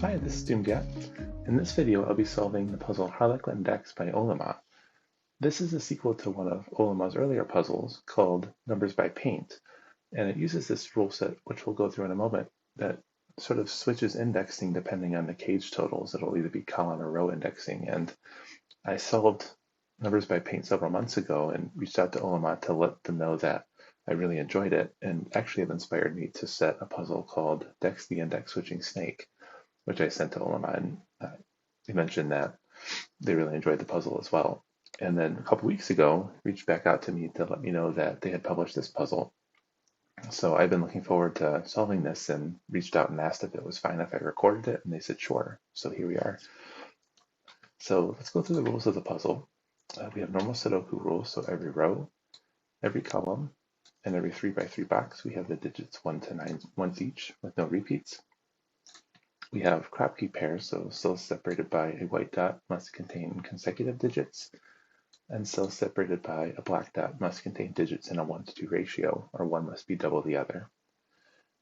Hi, this is Dumediat. In this video, I'll be solving the puzzle Harlequin Dex by Olima. This is a sequel to one of Olima's earlier puzzles called Numbers by Paint, and it uses this rule set, which we'll go through in a moment, that sort of switches indexing depending on the cage totals. It'll either be column or row indexing, and I solved Numbers by Paint several months ago and reached out to Olima to let them know that I really enjoyed it, and actually have inspired me to set a puzzle called Dex the Index Switching Snake, which I sent to Olima, and they mentioned that they really enjoyed the puzzle as well. And then a couple weeks ago, reached back out to me to let me know that they had published this puzzle. So I've been looking forward to solving this and reached out and asked if it was fine if I recorded it, and they said sure. So here we are. So let's go through the rules of the puzzle. We have normal Sudoku rules, so every row, every column, and every 3x3 box, we have the digits 1 to 9 once each with no repeats. We have Kropki pairs, so cells separated by a white dot must contain consecutive digits, and cells separated by a black dot must contain digits in a 1 to 2 ratio, or one must be double the other.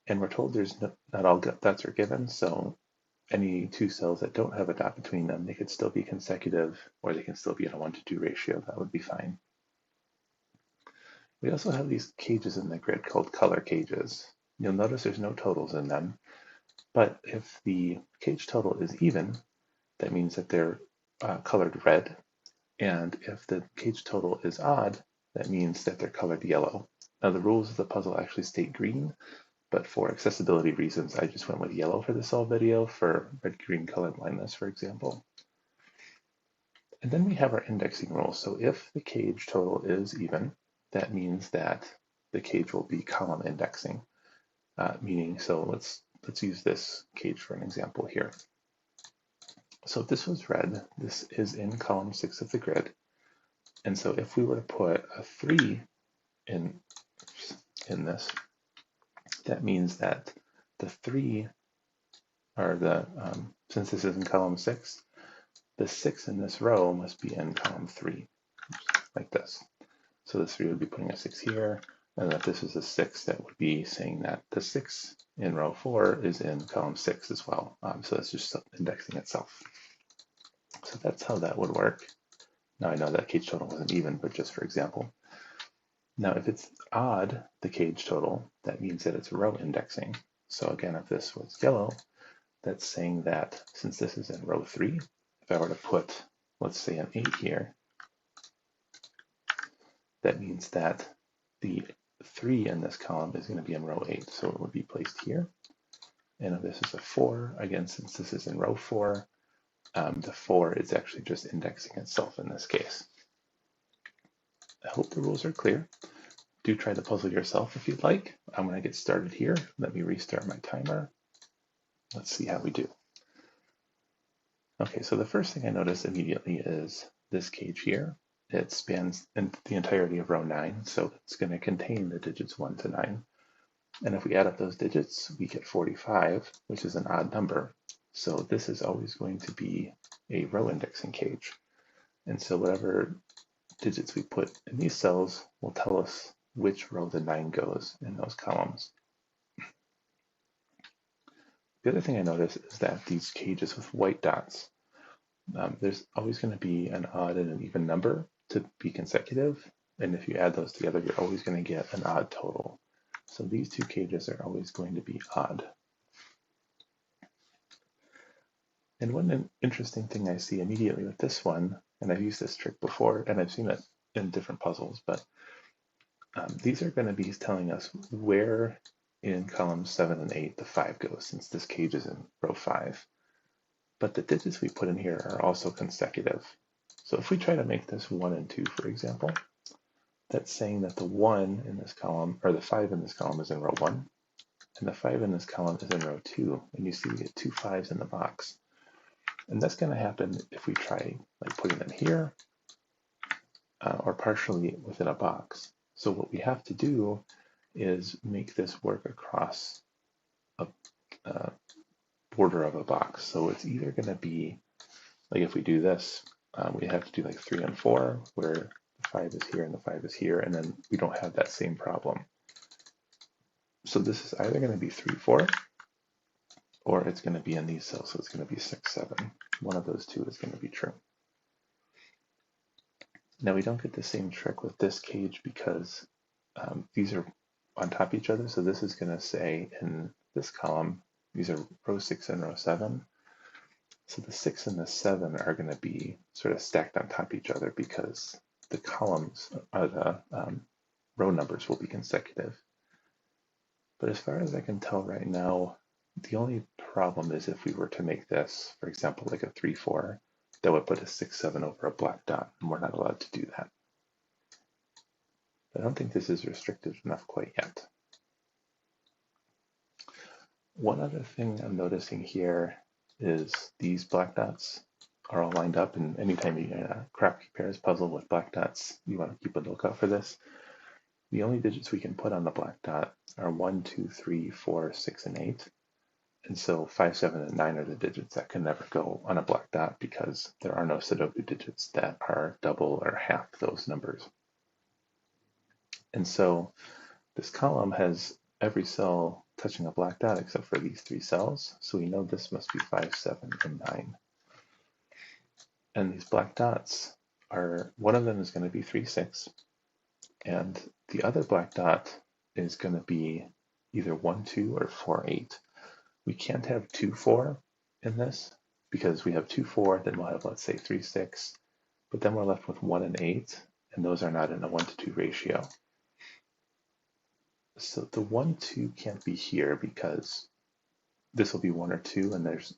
And we're told not all dots are given, so any two cells that don't have a dot between them, they could still be consecutive, or they can still be in a 1 to 2 ratio. That would be fine. We also have these cages in the grid called color cages. You'll notice there's no totals in them, but if the cage total is even, that means that they're colored red. And if the cage total is odd, that means that they're colored yellow. Now the rules of the puzzle actually state green, but for accessibility reasons, I just went with yellow for the solve video for red-green colorblindness, for example. And then we have our indexing rules. So if the cage total is even, that means that the cage will be column indexing, meaning, so let's use this cage for an example here. So if this was red, this is in column 6 of the grid. And so if we were to put a 3 in this, that means that the 3 are the, since this is in column 6, the 6 in this row must be in column 3, like this. So the 3 would be putting a 6 here, and if this is a 6, that would be saying that the 6 in row 4 is in column 6 as well. So that's just indexing itself. So that's how that would work. Now I know that cage total wasn't even, but just for example. Now if it's odd, the cage total, that means that it's row indexing. So again, if this was yellow, that's saying that since this is in row 3, if I were to put, let's say, an 8 here, that means that the 3 in this column is going to be in row 8, so it would be placed here. And if this is a 4, again, since this is in row 4, the 4 is actually just indexing itself in this case. I hope the rules are clear. Do try the puzzle yourself if you'd like. I'm going to get started here. Let me restart my timer. Let's see how we do. Okay, so the first thing I notice immediately is this cage here. It spans the entirety of row 9, so it's going to contain the digits 1 to 9. And if we add up those digits, we get 45, which is an odd number. So this is always going to be a row indexing cage. And so whatever digits we put in these cells will tell us which row the 9 goes in those columns. The other thing I notice is that these cages with white dots, there's always going to be an odd and an even number to be consecutive. And if you add those together, you're always going to get an odd total. So these two cages are always going to be odd. And one interesting thing I see immediately with this one, and I've used this trick before, and I've seen it in different puzzles, but these are going to be telling us where in columns 7 and 8 the 5 goes, since this cage is in row 5. But the digits we put in here are also consecutive. So if we try to make this 1 and 2, for example, that's saying that the 1 in this column, or the 5 in this column is in row 1, and the 5 in this column is in row 2, and you see we get two 5s in the box. And that's going to happen if we try like putting them here or partially within a box. So what we have to do is make this work across a border of a box. So it's either going to be, like if we do this, we have to do like 3 and 4, where the 5 is here and the 5 is here, and then we don't have that same problem. So this is either going to be 3, 4, or it's going to be in these cells, so it's going to be 6, 7. One of those two is going to be true. Now we don't get the same trick with this cage because these are on top of each other, so this is going to say in this column, these are row 6 and row 7. So the 6 and the 7 are going to be sort of stacked on top of each other because the columns, or the row numbers will be consecutive. But as far as I can tell right now, the only problem is if we were to make this, for example, like a 3, 4, that would put a 6, 7 over a black dot, and we're not allowed to do that. I don't think this is restrictive enough quite yet. One other thing I'm noticing here is these black dots are all lined up, and anytime you get a Kropki Pairs puzzle with black dots, you want to keep a lookout for this. The only digits we can put on the black dot are 1, 2, 3, 4, 6, and 8. And so 5, 7, and 9 are the digits that can never go on a black dot because there are no Sudoku digits that are double or half those numbers. And so this column has every cell touching a black dot except for these 3 cells. So we know this must be 5, 7, and 9. And these black dots are, one of them is going to be 3, 6. And the other black dot is going to be either 1, 2, or 4, 8. We can't have 2, 4 in this because we have 2, 4, then we'll have, let's say, 3, 6, but then we're left with 1 and 8, and those are not in a 1 to 2 ratio. So the 1, 2 can't be here because this will be 1 or 2, and there's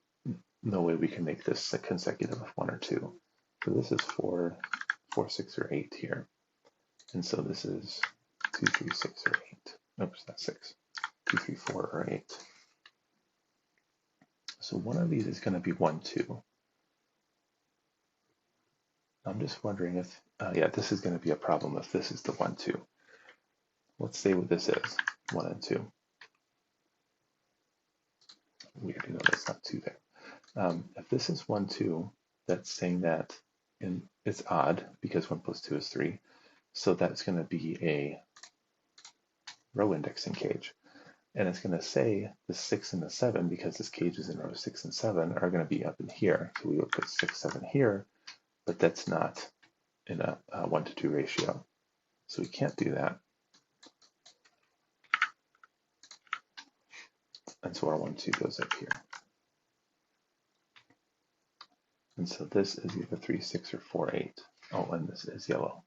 no way we can make this a consecutive of 1 or 2. So this is 4, 4, 6, or 8 here. And so this is 2, 3, 6, or 8. Oops, that's 6. 2, 3, 4, or 8. So one of these is going to be 1, 2. I'm just wondering if, yeah, this is going to be a problem if this is the 1, 2. Let's say what this is, 1 and 2. We already know that's not 2 there. If this is 1, 2, that's saying that it's odd because 1 plus 2 is 3. So that's going to be a row indexing cage. And it's going to say the 6 and the 7, because this cage is in row 6 and 7, are going to be up in here. So we would put 6, 7 here, but that's not in a 1 to 2 ratio. So we can't do that. And so our 1, 2 goes up here. And so this is either 3, 6, or 4, 8. Oh, and this is yellow.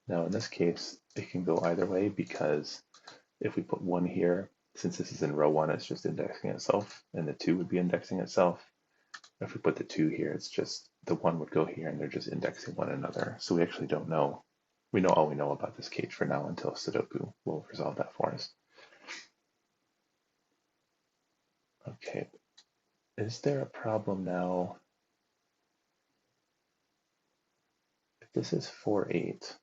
Now in this case, it can go either way because if we put 1 here, since this is in row 1, it's just indexing itself, and the 2 would be indexing itself. If we put the 2 here, it's just the 1 would go here, and they're just indexing one another. So we actually don't know. We know all we know about this cage for now until Sudoku will resolve that for us. Okay, is there a problem now? If this is 4, 8,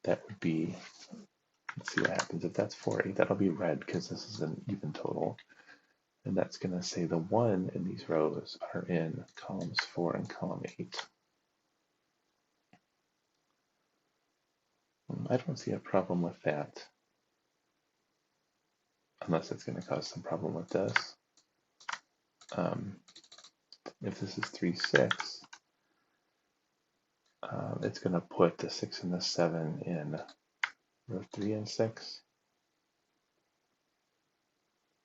that would be, let's see what happens. If that's 4, 8, that'll be red because this is an even total. And that's going to say the 1 in these rows are in columns 4 and column 8. I don't see a problem with that, unless it's going to cause some problem with this. If this is 3, 6, it's going to put the 6 and the 7 in row 3 and 6.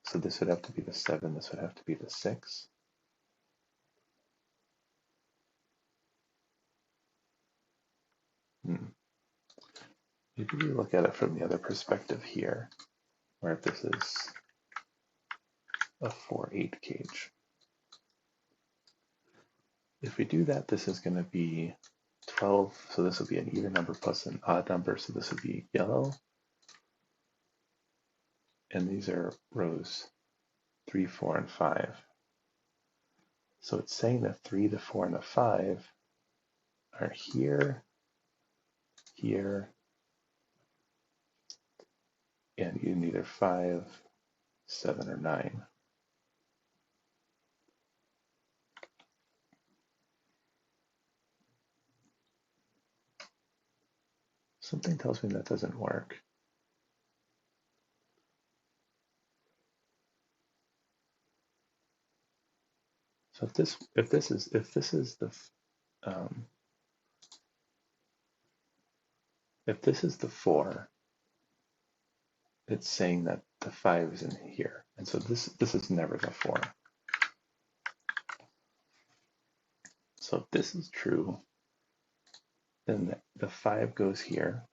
So this would have to be the 7, this would have to be the 6. Maybe we look at it from the other perspective here, where if this is a 4, 8 cage. If we do that, this is going to be 12, so this will be an even number plus an odd number, so this would be yellow. And these are rows 3, 4, and 5. So it's saying the 3, the 4, and the 5 are here, here, and in either 5, 7, or 9. Something tells me that doesn't work. So if this is the if this is the 4, it's saying that the 5 is in here, and so this is never the 4. So if this is true, then the 5 goes here.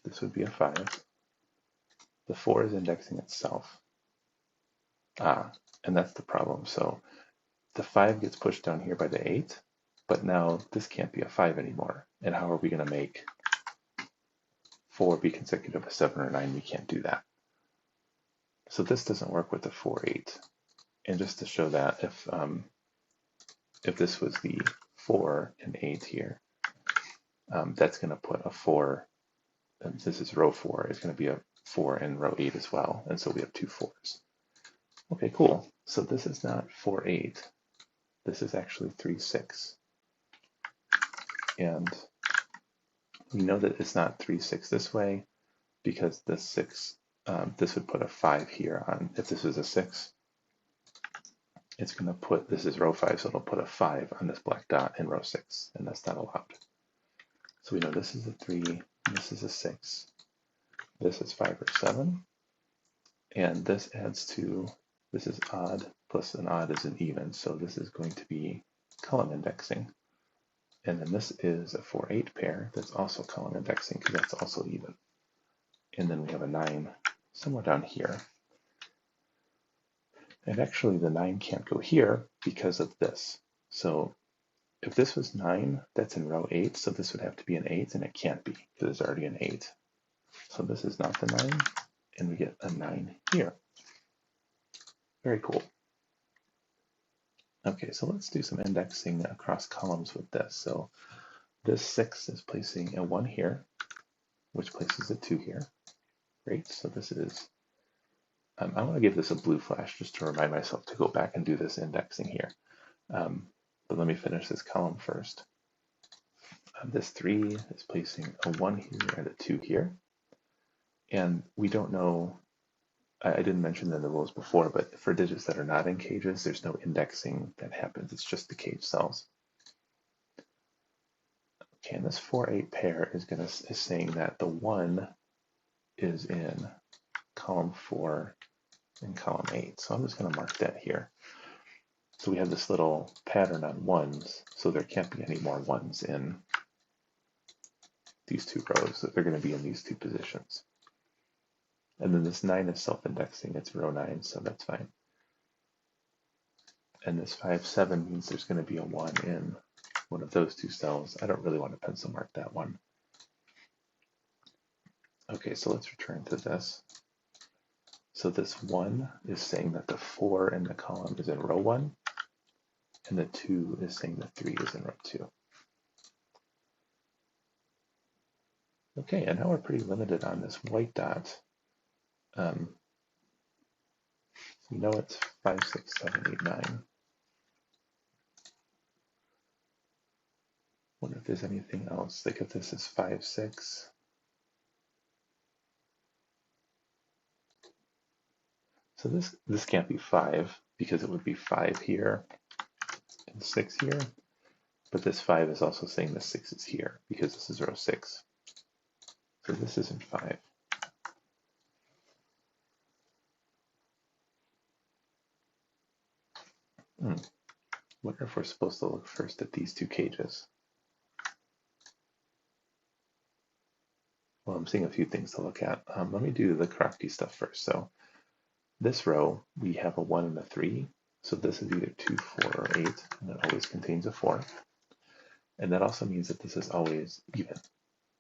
This would be a 5. The 4 is indexing itself. And that's the problem. So the 5 gets pushed down here by the 8, but now this can't be a 5 anymore. And how are we going to make 4 be consecutive of 7 or 9? We can't do that. So this doesn't work with the 4, 8. And just to show that, if this was the 4 and 8 here, that's going to put a 4, and this is row 4, it's going to be a 4 in row 8 as well. And so we have 2 4s. Okay, cool. So this is not 4, 8. This is actually 3, 6. And we know that it's not 3, 6 this way because this 6, this would put a 5 here on, if this is a 6, it's going to put, this is row 5, so it'll put a 5 on this black dot in row 6, and that's not allowed. So we know this is a 3, this is a 6, this is 5 or 7, and this adds to, this is odd, plus an odd is an even, so this is going to be column indexing. And then this is a 4, 8 pair that's also column indexing because that's also even. And then we have a 9 somewhere down here. And actually the 9 can't go here because of this. So if this was 9, that's in row 8, so this would have to be an 8, and it can't be because there's already an 8. So this is not the 9, and we get a 9 here. Very cool. Okay, so let's do some indexing across columns with this. So this 6 is placing a 1 here, which places a 2 here. Great, so this is, I want to give this a blue flash just to remind myself to go back and do this indexing here. But let me finish this column first. This 3 is placing a 1 here and a 2 here. And we don't know, I didn't mention in the rules before, but for digits that are not in cages, there's no indexing that happens. It's just the cage cells. Okay, and this 4, 8 pair is saying that the 1 is in column 4 and column 8. So I'm just going to mark that here. So we have this little pattern on 1s, so there can't be any more 1s in these 2 rows. They're going to be in these 2 positions. And then this 9 is self-indexing. It's row 9, so that's fine. And this 5, 7 means there's going to be a 1 in one of those 2 cells. I don't really want to pencil mark that one. Okay, so let's return to this. So this 1 is saying that the 4 in the column is in row 1, and the 2 is saying the 3 is in row 2. Okay, and now we're pretty limited on this white dot. We know it's 5, 6, 7, 8, 9. Wonder if there's anything else. Like if this is 5, 6. So this can't be 5 because it would be 5 here and 6 here. But this 5 is also saying the 6 is here because this is row 6. So this isn't 5. Wonder if we're supposed to look first at these 2 cages. Well, I'm seeing a few things to look at. Let me do the Kropki stuff first. So this row, we have a 1 and a 3. So this is either 2, 4, or 8, and it always contains a 4. And that also means that this is always even.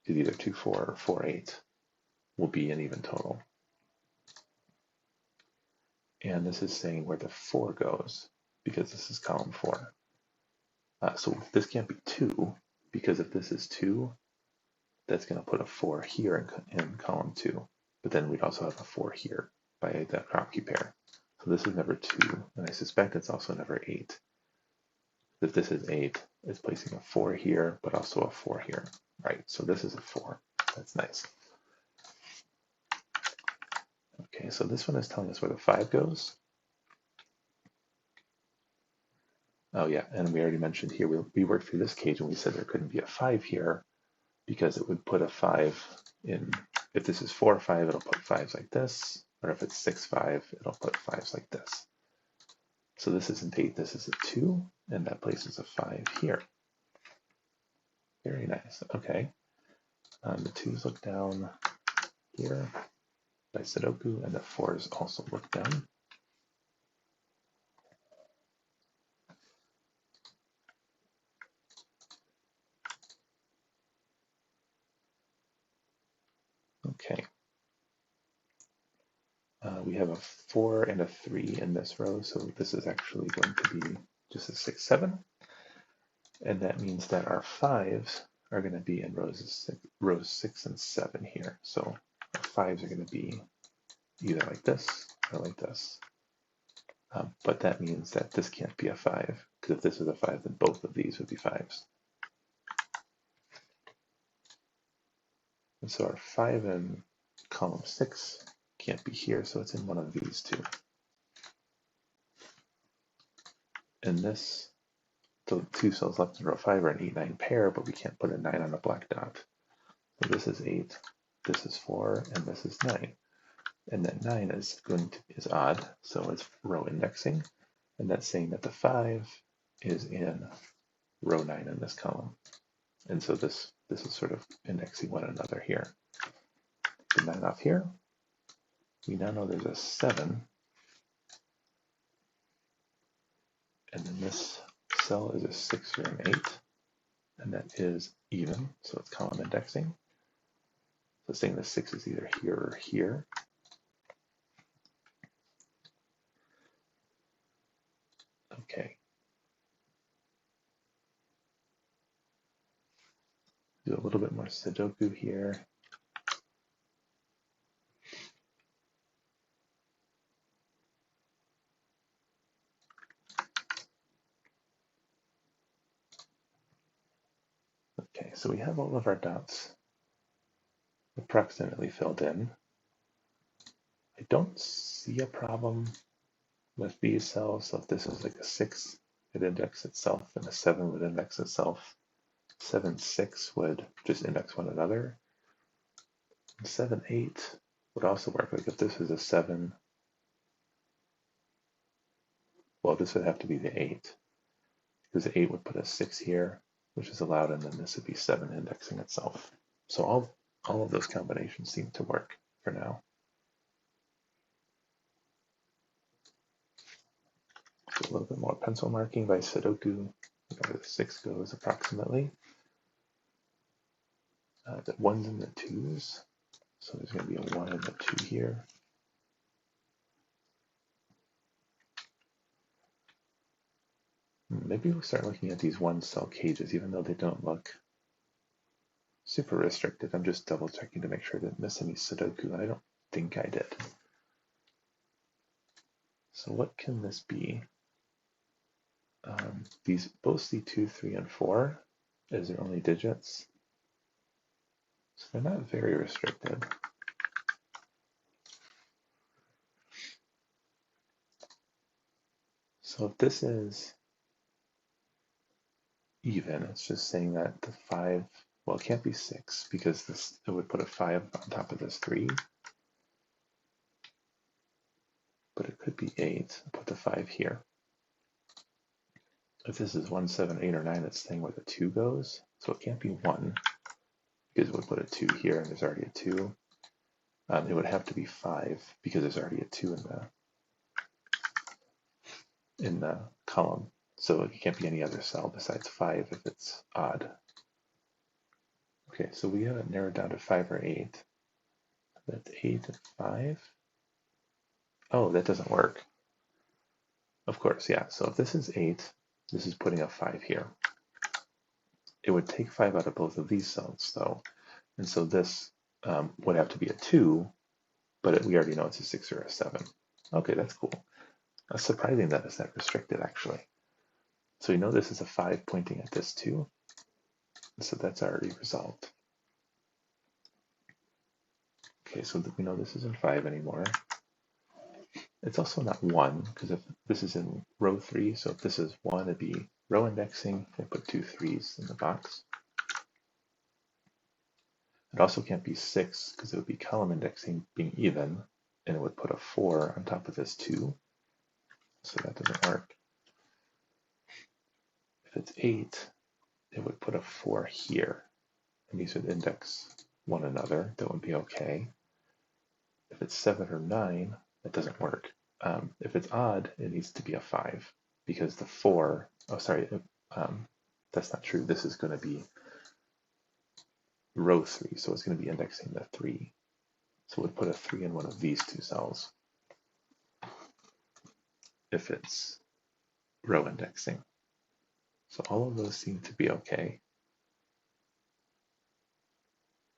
It's either 2, 4, or 4, 8 will be an even total. And this is saying where the 4 goes, because this is column 4. So this can't be 2, because if this is 2, that's going to put a 4 here in column 2. But then we'd also have a 4 here by that Kropki pair. So this is never 2, and I suspect it's also never 8. If this is 8, it's placing a 4 here, but also a 4 here. Right, so this is a 4. That's nice. Okay, so this one is telling us where the 5 goes. Oh yeah, and we already mentioned here, we worked through this cage and we said there couldn't be a 5 here because it would put a 5 in, if this is 4, 5, it'll put 5s like this, or if it's 6, 5, it'll put 5s like this. So this isn't 8, this is a 2, and that places a 5 here. Very nice, okay. The 2's look down here by Sudoku, and the 4's also look down. Okay. We have a 4 and a 3 in this row, so this is actually going to be just a 6, 7. And that means that our 5s are going to be in rows 6 and 7 here. So our 5s are going to be either like this or like this. But that means that this can't be a 5, because if this is a 5, then both of these would be 5s. And so our 5 in column 6 can't be here, so it's in one of these two. And this, the 2 cells left in row 5 are an 8, 9 pair, but we can't put a 9 on a black dot. So this is 8, this is 4, and this is 9. And that 9 is odd, so it's row indexing, and that's saying that the 5 is in row 9 in this column. And so this is sort of indexing one another here. The 9 off here, we now know there's a 7, and then this cell is a 6 or an 8, and that is even, so it's column indexing. So it's saying the 6 is either here or here. Okay. Do a little bit more Sudoku here. Okay, so we have all of our dots approximately filled in. I don't see a problem with these cells. So if this is like a 6, it indexes itself, and a 7 would index itself. 7, 6 would just index one another. 7, 8 would also work. Like if this is a 7, well, this would have to be the 8, because the 8 would put a 6 here, which is allowed, and then this would be 7 indexing itself. So all of those combinations seem to work for now. So a little bit more pencil marking by Sudoku, where the 6 goes approximately. The 1s and the 2s. So there's going to be a 1 and a 2 here. Maybe we'll start looking at these 1-cell cages, even though they don't look super restricted. I'm just double checking to make sure I didn't miss any Sudoku, and I don't think I did. So what can this be? These both C2, 3, and 4 as their only digits. So they're not very restricted. So if this is even, it's just saying that the 5, well, it can't be 6 because it would put a 5 on top of this 3. But it could be 8, put the 5 here. If this is 1, 7, 8, or 9, it's saying where the 2 goes. So it can't be 1 because it would put a 2 here and there's already a 2. It would have to be 5 because there's already a 2 in the column. So it can't be any other cell besides 5 if it's odd. Okay, so we have it narrowed down to 5 or 8. That's 8 and 5. Oh, that doesn't work. Of course, yeah. So if this is 8, this is putting a 5 here. It would take 5 out of both of these cells, though. And so this would have to be a 2, but we already know it's a 6 or a 7. Okay, that's cool. That's surprising that it's that restricted, actually. So we know this is a 5 pointing at this 2. So that's already resolved. Okay, so we know this isn't 5 anymore. It's also not 1, because if this is in row 3, so if this is 1, it'd be row indexing. I put 2 3s in the box. It also can't be 6, because it would be column indexing being even, and it would put a 4 on top of this 2, so that doesn't work. If it's 8, it would put a 4 here, and these would index one another. That would be okay. If it's 7 or 9, that doesn't work. If it's odd, it needs to be a 5, because the 4, oh sorry, that's not true. This is going to be row 3, so it's going to be indexing the 3. So we'd put a 3 in one of these two cells if it's row indexing. So all of those seem to be okay.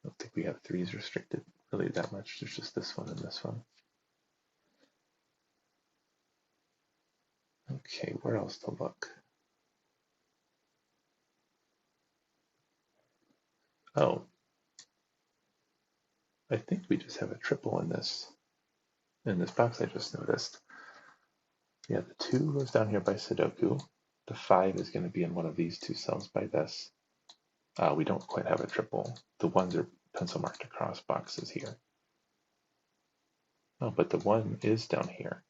I don't think we have 3s restricted really that much. There's just this one and this one. Okay, where else to look? Oh, I think we just have a triple in this box I just noticed. Yeah, the 2 goes down here by Sudoku. The 5 is going to be in one of these two cells by this. We don't quite have a triple. The 1s are pencil marked across boxes here. Oh, but the 1 is down here.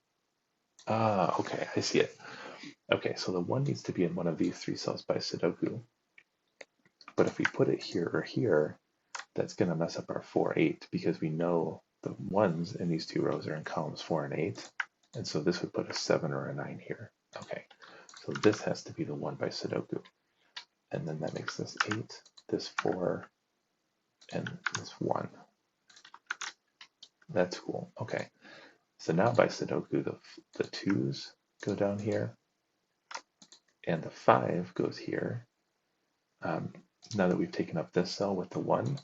Ah, okay, I see it. Okay, so the 1 needs to be in one of these 3 cells by Sudoku. But if we put it here or here, that's going to mess up our 4, 8, because we know the 1s in these 2 rows are in columns 4 and 8. And so this would put a 7 or a 9 here. Okay, so this has to be the 1 by Sudoku. And then that makes this 8, this 4, and this 1. That's cool. Okay, so now by Sudoku, the 2s go down here, and the 5 goes here. Now that we've taken up this cell with the 1,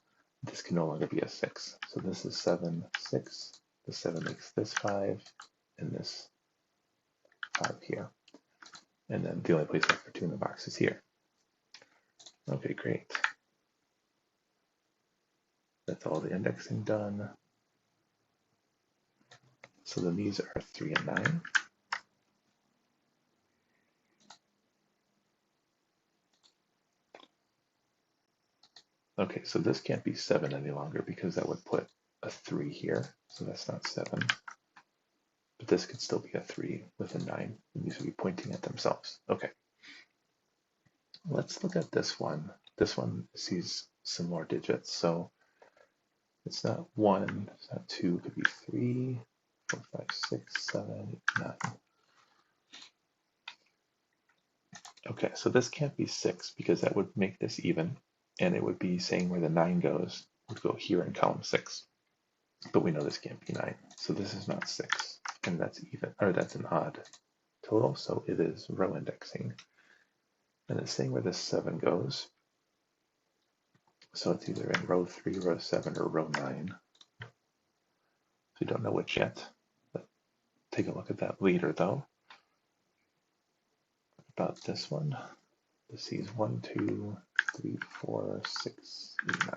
this can no longer be a 6. So this is 7, 6. The 7 makes this 5, and this 5 here. And then the only place left for 2 in the box is here. Okay, great. That's all the indexing done. So then these are 3 and 9. Okay, so this can't be 7 any longer because that would put a 3 here. So that's not 7. But this could still be a 3 with a 9. And these would be pointing at themselves. Okay. Let's look at this one. This one sees some more digits. So it's not 1, it's not 2, it could be 3, 4, 5, 6, 7, 8, 9. Okay, so this can't be 6 because that would make this even, and it would be saying where the 9 goes would go here in column 6. But we know this can't be 9, so this is not 6, and that's even, or that's an odd total, so it is row indexing. And it's saying where this 7 goes, so it's either in row 3, row 7, or row 9. So we don't know which yet. But take a look at that later, though. About this one, this is 1, 2, 3, 4, 6, 8, 9.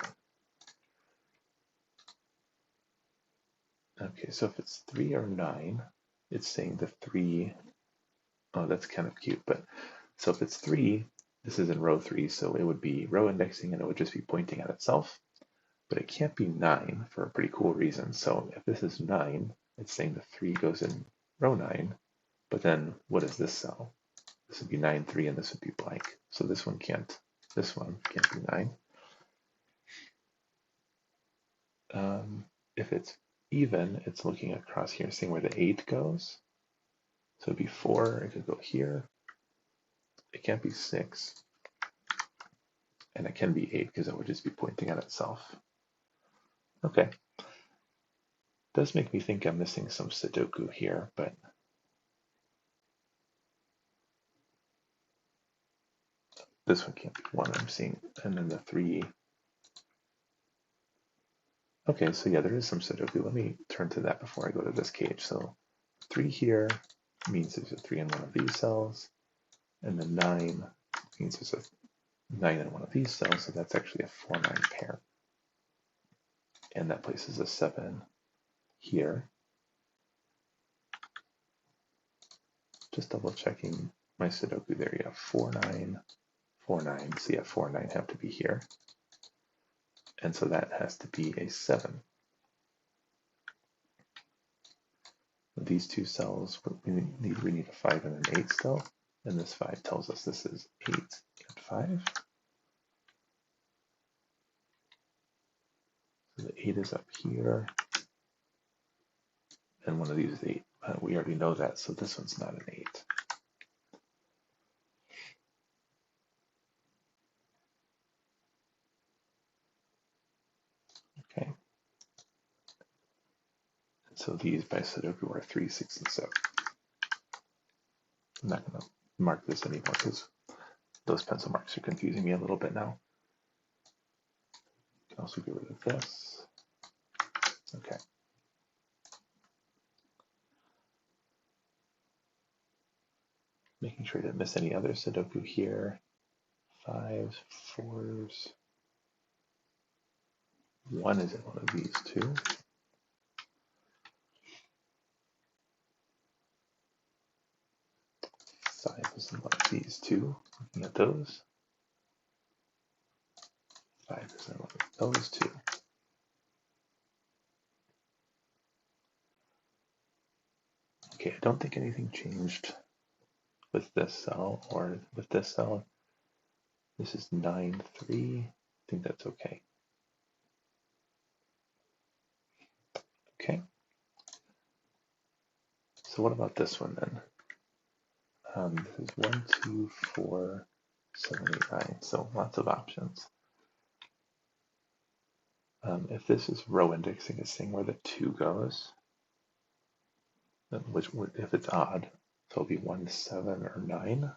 Okay, so if it's 3 or 9, it's saying the 3, oh, that's kind of cute, but so if it's 3, this is in row 3, so it would be row indexing and it would just be pointing at itself, but it can't be 9 for a pretty cool reason. So if this is 9, it's saying the 3 goes in row 9, but then what is this cell? This would be 9, 3, and this would be blank. So this one can't be 9. If it's even, it's looking across here, seeing where the 8 goes. So it'd be 4, it could go here. It can't be 6. And it can be 8 because it would just be pointing at itself. Okay. Does make me think I'm missing some Sudoku here, but this one can't be 1 I'm seeing. And then the 3. Okay, so yeah, there is some Sudoku. Let me turn to that before I go to this cage. So 3 here means there's a 3 in one of these cells, and then 9 means there's a 9 in one of these cells, so that's actually a 4-9 pair. And that places a 7 here. just double checking my Sudoku there. You have 4, 9, 4, 9. So yeah, 4 and 9 have to be here. And so that has to be a 7. These two cells, we need a 5 and an 8 still. And this 5 tells us this is 8 and 5. So the 8 is up here. And one of these is 8. We already know that, so this one's not an 8. Okay. And so these by Sudoku are 3, 6, and 7. I'm not going to mark this anymore because those pencil marks are confusing me a little bit now. You can also get rid of this. Okay. Making sure I didn't miss any other Sudoku here. 5s, 4s. 1 is in one of these two. 5 is in one of these two. Looking at those. 5 is in one of those two. Okay, I don't think anything changed with this cell or with this cell. This is 9, 3. I think that's okay. Okay. So what about this one then? This is 1, 2, 4, 7, 8, 9. So lots of options. If this is row indexing, it's saying where the 2 goes, which if it's odd, so it'll be 1, 7, or 9.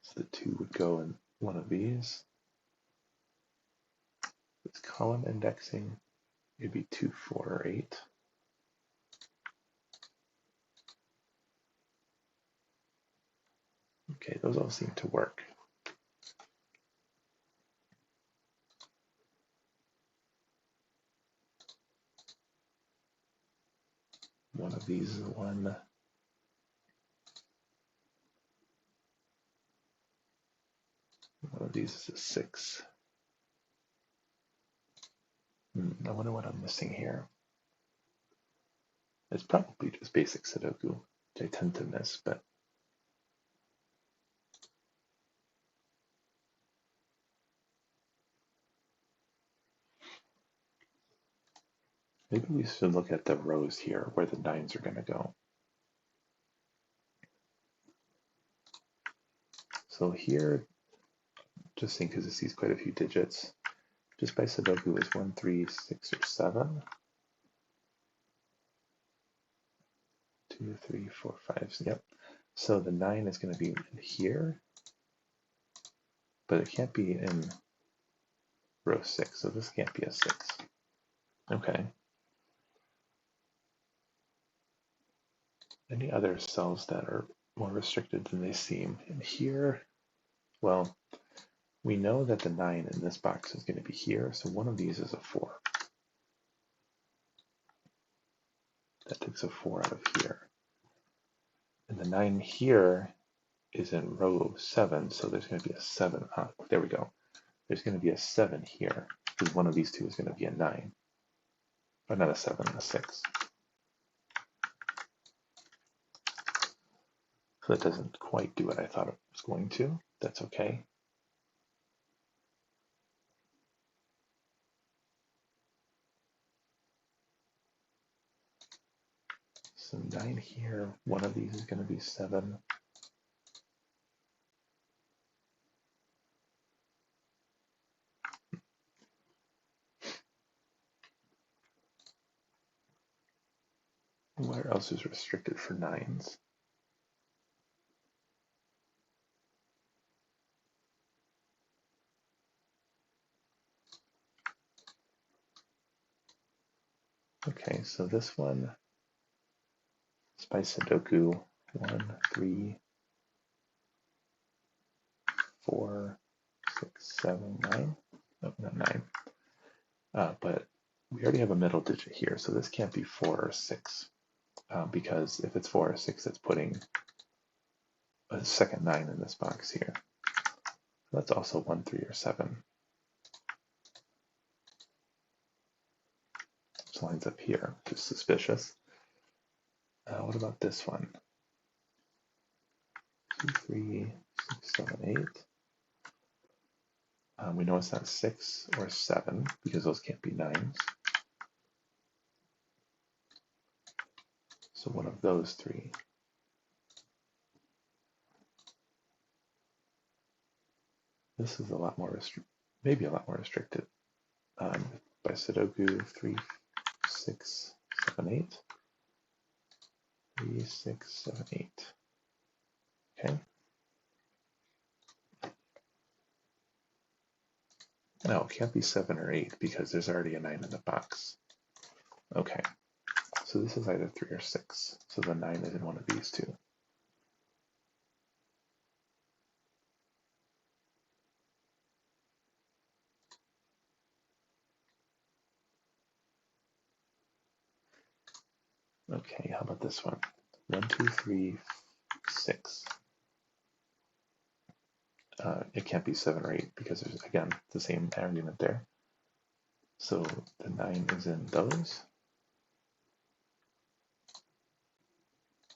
So the 2 would go in one of these. If it's column indexing, it'd be 2, 4, or 8. Okay, those all seem to work. One of these is a 1. One of these is a 6. I wonder what I'm missing here. It's probably just basic Sudoku, which I tend to miss, but maybe we should look at the rows here where the 9s are going to go. So here, just think because it sees quite a few digits, just by Sudoku is 1, 3, 6, or 7. 2, 3, 4, 5. Yep. So the 9 is going to be in here, but it can't be in row 6. So this can't be a 6. Okay. Any other cells that are more restricted than they seem? In here, well, we know that the 9 in this box is going to be here, so one of these is a 4. That takes a 4 out of here. And the 9 here is in row 7, so there's going to be a 7. There we go. There's going to be a 7 here, because one of these two is going to be a 9. Or not a 7, a 6. So that doesn't quite do what I thought it was going to. That's okay. So 9 here, one of these is going to be 7. Where else is restricted for 9s? Okay, so this one is by Sudoku 1, 3, 4, 6, 7, 9. No, not 9. But we already have a middle digit here, so this can't be 4 or 6. because if it's 4 or 6, it's putting a second 9 in this box here. That's also 1, 3, or 7. This lines up here, which is suspicious. What about this one? 2, 3, 6, 7, 8. We know it's not 6 or 7 because those can't be 9s. So one of those 3. This is a lot more maybe a lot more restricted. By Sudoku 3, 6, 7, 8. 3, 6, 7, 8. Okay. No, it can't be 7 or 8 because there's already a 9 in the box. Okay. So this is either 3 or 6. So the 9 is in one of these two. Okay, how about this one? 1, 2, 3, 6. It can't be 7 or 8 because there's, again, the same argument there. So the 9 is in those.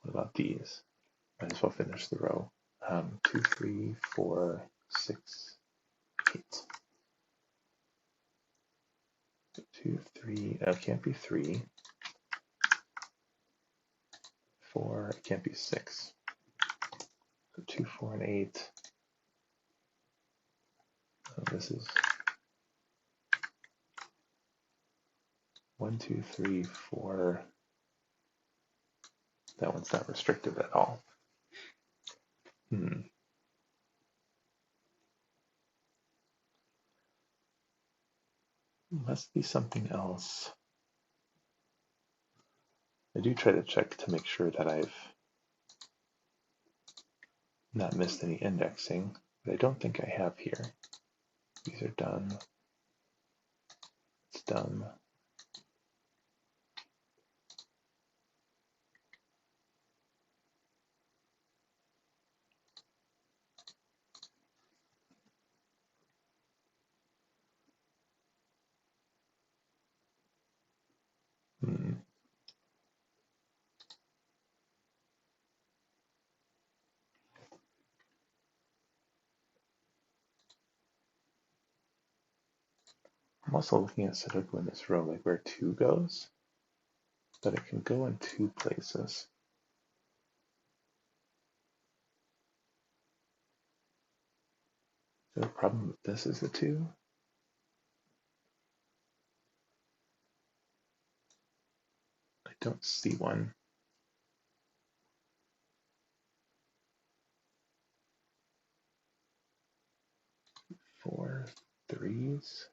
What about these? Might as well finish the row. 2, 3, 4, 6, 8. 2, 3, it can't be 3. 4, it can't be 6. So 2, 4, and 8. This is 1, 2, 3, 4. That one's not restricted at all. Must be something else. I do try to check to make sure that I've not missed any indexing, but I don't think I have here. These are done. It's done. I'm also looking at Sudoku in this row, like where 2 goes, but it can go in 2 places. Is there a problem with this as the 2? I don't see one. Four, 3s.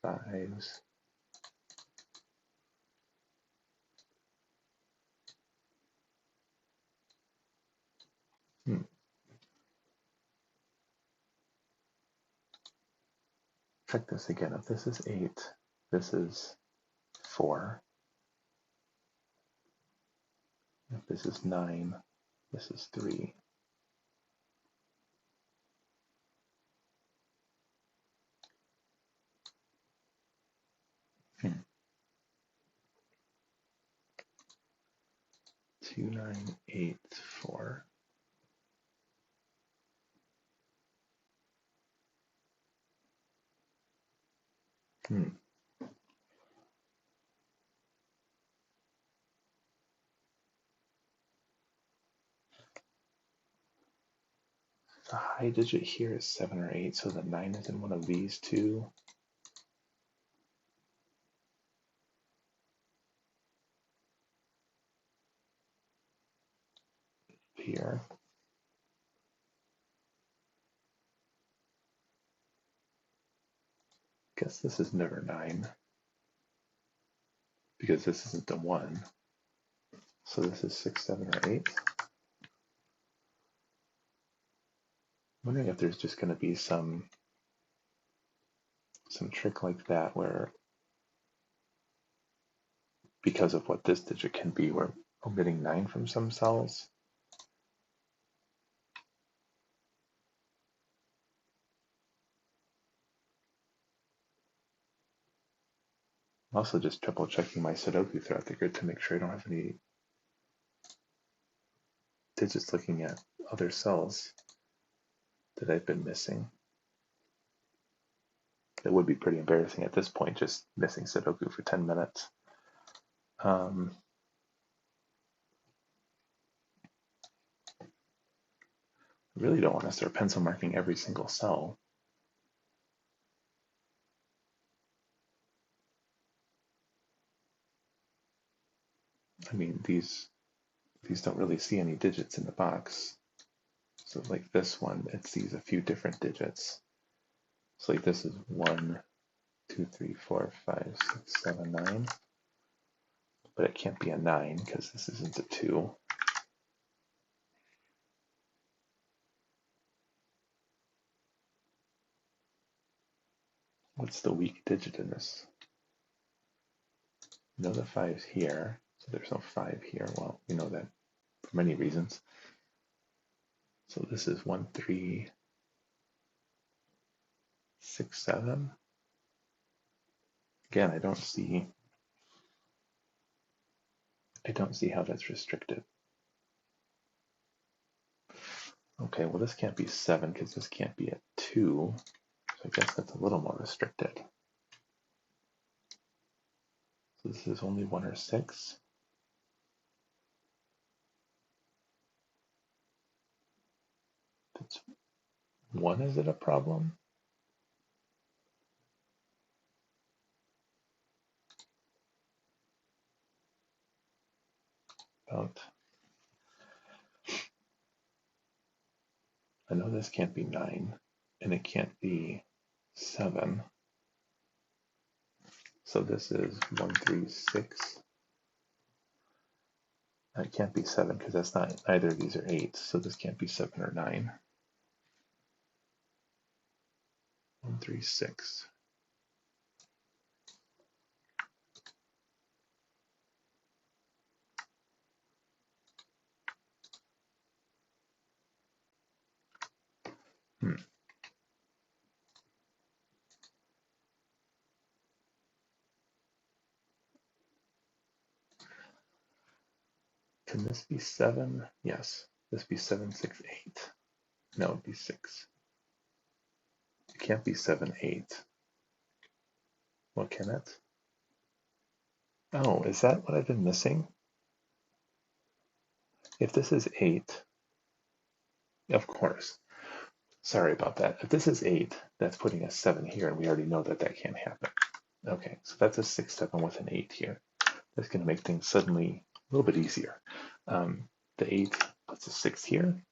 Fives. Check this again. If this is 8, this is 4. If this is 9, this is 3. 2, 9, 8, 4. The high digit here is 7 or 8, so the 9 is in one of these two. Here. Guess this is never 9 because this isn't the 1. So this is 6, 7, or 8. I'm wondering if there's just going to be some trick like that where because of what this digit can be, we're omitting 9 from some cells. I'm also just triple checking my Sudoku throughout the grid to make sure I don't have any digits looking at other cells that I've been missing. It would be pretty embarrassing at this point, just missing Sudoku for 10 minutes. I really don't want to start pencil marking every single cell. I mean, these don't really see any digits in the box. So like this one, it sees a few different digits. So like this is 1, 2, 3, 4, 5, 6, 7, 9. But it can't be a 9 because this isn't a 2. What's the weak digit in this? We know the 5's here, so there's no 5 here. Well, we know that for many reasons. So this is 1, 3, 6, 7. Again, I don't see how that's restricted. Okay, well this can't be 7 because this can't be a 2. So I guess that's a little more restricted. So this is only 1 or 6. If it's 1, is it a problem? About, I know this can't be 9, and it can't be 7. So this is 1, 3, 6. It can't be 7 because that's not, either of these are 8, so this can't be 7 or 9. 1, 3, 6. Can this be 7? Yes. This be 7, 6, 8. No, it'd be 6. It can't be 7, 8. What can it? Oh, is that what I've been missing? If this is 8, of course. Sorry about that. If this is 8, that's putting a 7 here, and we already know that that can't happen. Okay, so that's a 6, 7 with an 8 here. That's going to make things suddenly a little bit easier. The 8 puts a 6 here,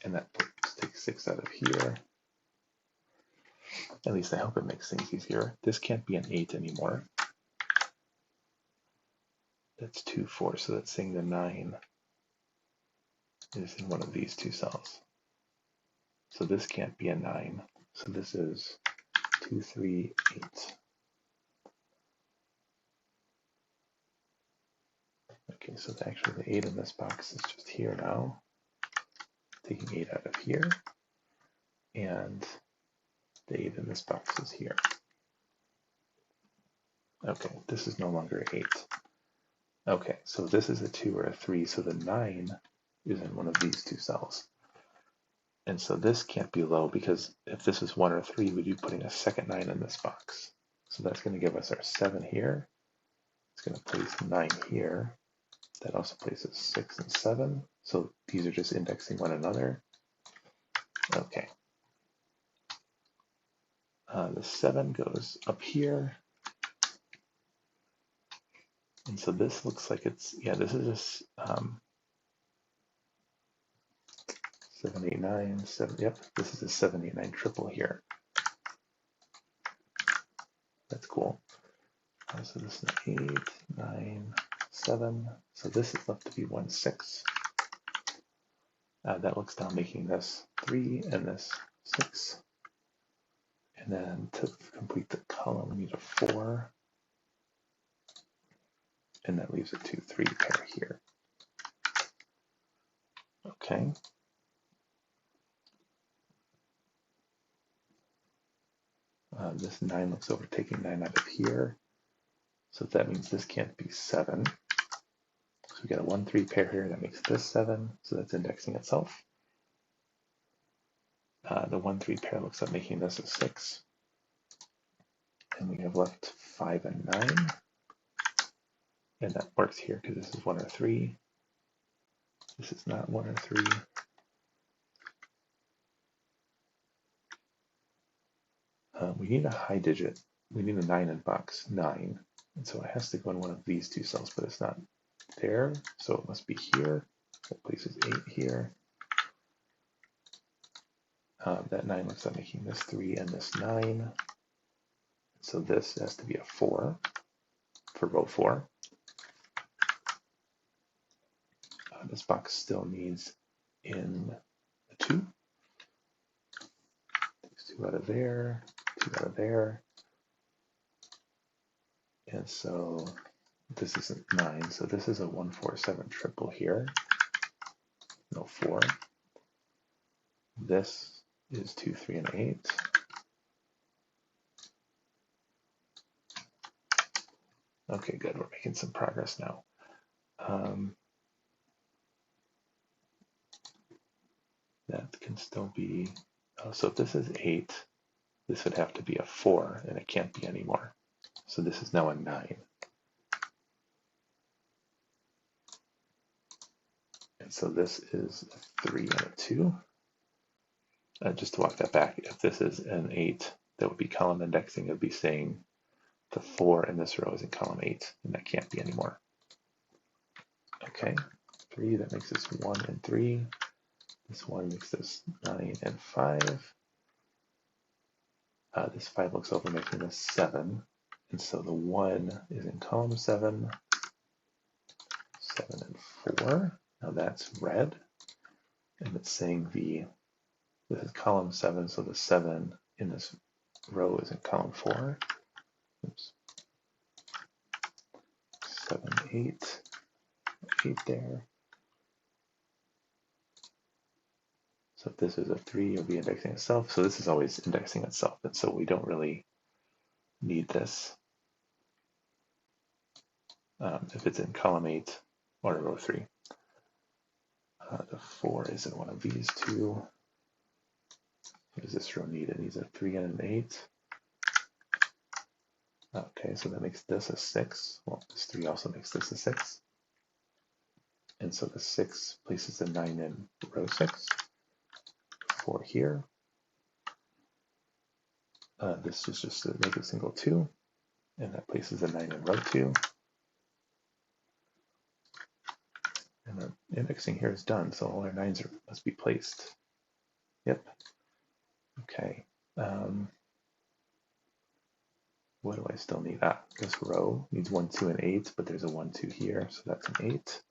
and that takes 6 out of here. At least I hope it makes things easier. This can't be an 8 anymore. That's 2, 4, so that's saying the 9 is in one of these two cells. So this can't be a 9. So this is 2, 3, 8. Okay, so actually the 8 in this box is just here now. Taking 8 out of here. And the 8 in this box is here. Okay, this is no longer 8. Okay, so this is a 2 or a 3, so the 9 is in one of these two cells. And so this can't be low because if this is 1 or 3, we'd be putting a second 9 in this box. So that's going to give us our 7 here. It's going to place 9 here. That also places 6 and 7. So these are just indexing one another. Okay. The 7 goes up here. And so this looks like it's, yeah, this is a 7, 8, 9, 7, yep, this is a 7, 8, 9 triple here. That's cool. So this is 8, 9, 7. So this is left to be 1, 6. That looks down, making this 3 and this 6. And then to complete the column, we need a 4. and that leaves a 2-3 pair here. Okay. This 9 looks over taking 9 out of here, so that means this can't be 7. So we got a 1-3 pair here, that makes this 7, so that's indexing itself. The 1-3 pair looks like making this a 6. And we have left 5 and 9. And that works here because this is 1 or 3. This is not 1 or 3. We need a high digit. We need a 9 in box 9. And so it has to go in one of these two cells, but it's not there. So it must be here. That places 8 here. That 9 looks like making this 3 and this 9. So this has to be a 4 for row 4. This box still needs in a 2. Takes 2 out of there, 2 out of there. And so this isn't 9, so this is a 1, 4, 7 triple here. No 4. This is 2, 3, and 8. Okay, good. We're making some progress now. That can still be, so if this is 8, this would have to be a 4, and it can't be anymore. So this is now a 9. And so this is a 3 and a 2. Just to walk that back, if this is an 8, that would be column indexing. It would be saying the 4 in this row is in column 8, and that can't be anymore. Okay, 3, that makes this 1 and 3. This 1 makes this 9 and 5. This 5 looks over, making this 7. And so the 1 is in column 7, 7 and 4. Now that's red. And it's saying this is column 7, so the 7 in this row is in column 4. Oops. 7, 8, 8 there. So if this is a 3, it'll be indexing itself. So this is always indexing itself, and so we don't really need this if it's in column 8 or row 3. The 4 is in one of these two. What does this row need? It needs a 3 and an 8. Okay, so that makes this a 6. Well, this 3 also makes this a 6. And so the 6 places a 9 in row 6. 4 here. This is just to make a single 2, and that places a 9 in row 2. And the indexing here is done, so all our 9s must be placed. Yep. Okay. What do I still need? This row needs 1, 2, and 8, but there's a 1, 2 here, so that's an 8.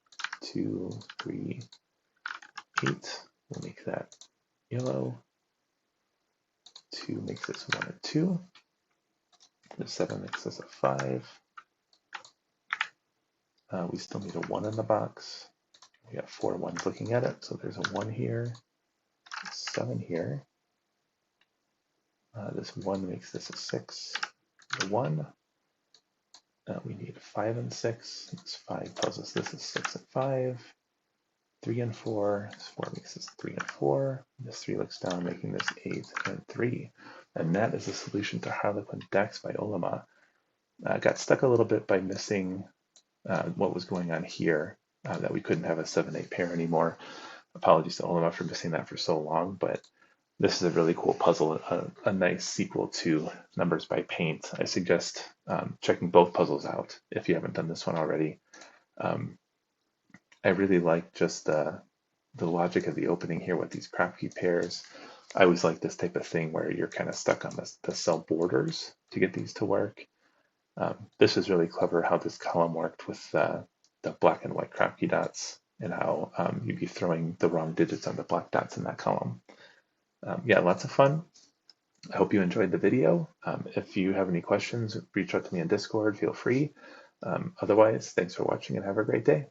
2, 3, 8. We'll make that yellow. 2 makes this 1 and 2. The 7 makes this a 5. We still need a 1 in the box. We got 4 1s looking at it, so there's a 1 here, 7 here. This 1 makes this a 6, a 1. We need a 5 and 6. This 5 tells us this is 6 and 5. 3 and 4. This 4 makes this 3 and 4. This 3 looks down, making this 8 and 3. And that is the solution to Harlequin Dex by Olima. Got stuck a little bit by missing what was going on here, that we couldn't have a 7-8 pair anymore. Apologies to Olima for missing that for so long, but this is a really cool puzzle, a nice sequel to Numbers by Paint. I suggest checking both puzzles out if you haven't done this one already. I really like just the logic of the opening here with these Kropki pairs. I always like this type of thing where you're kind of stuck on the cell borders to get these to work. This is really clever how this column worked with the black and white Kropki dots, and how you'd be throwing the wrong digits on the black dots in that column. Yeah, lots of fun. I hope you enjoyed the video. If you have any questions, reach out to me on Discord, feel free. Otherwise, thanks for watching and have a great day.